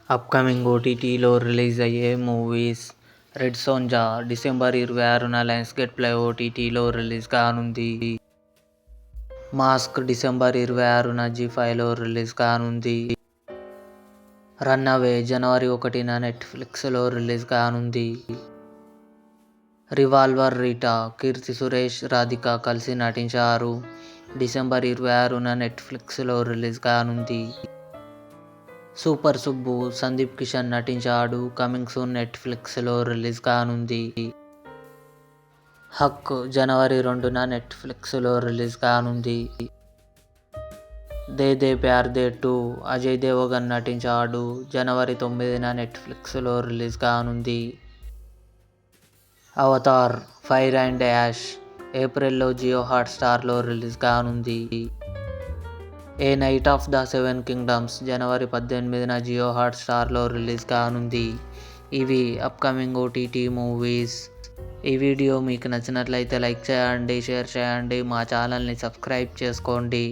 Upcoming ఓటీటీలో release అయ్యే movies. 'Red soldier' December 26న లయన్స్గేట్ ప్లే ఓటీటీలో రిలీజ్ కానుంది. 'మాస్క్' డిసెంబర్ 26న జీ5లో రిలీజ్ కానుంది. 'రన్అవే' జనవరి 1న నెట్ఫ్లిక్స్లో రిలీజ్ కానుంది. 'రివాల్వర్ రీటా' కీర్తి సురేష్, రాధిక కలిసి నటించారు. డిసెంబర్ 26న నెట్ఫ్లిక్స్లో రిలీజ్ కానుంది. 'సూపర్ సుబ్బు' సందీప్ కిషన్ నటించాడు. కమింగ్ సూన్ నెట్ఫ్లిక్స్లో రిలీజ్ కానుంది. 'హక్' జనవరి 2న నెట్ఫ్లిక్స్లో రిలీజ్ కానుంది. 'దే దే ప్యార్ దే 2' అజయ్ దేవగన్ నటించాడు. జనవరి 9న నెట్ఫ్లిక్స్లో రిలీజ్ కానుంది. 'అవతార్ ఫైర్ అండ్ యాష్' ఏప్రిల్లో జియో హాట్స్టార్లో రిలీజ్ కానుంది. 'A night of the seven kingdoms' జనవరి 18న జియో హాట్స్టార్లో రిలీజ్ కానుంది. ఇవి అప్కమింగ్ ఓటీటీ మూవీస్. ఈ వీడియో మీకు నచ్చినట్లయితే లైక్ చేయండి, షేర్ చేయండి, మా ఛానల్ని సబ్స్క్రైబ్ చేసుకోండి.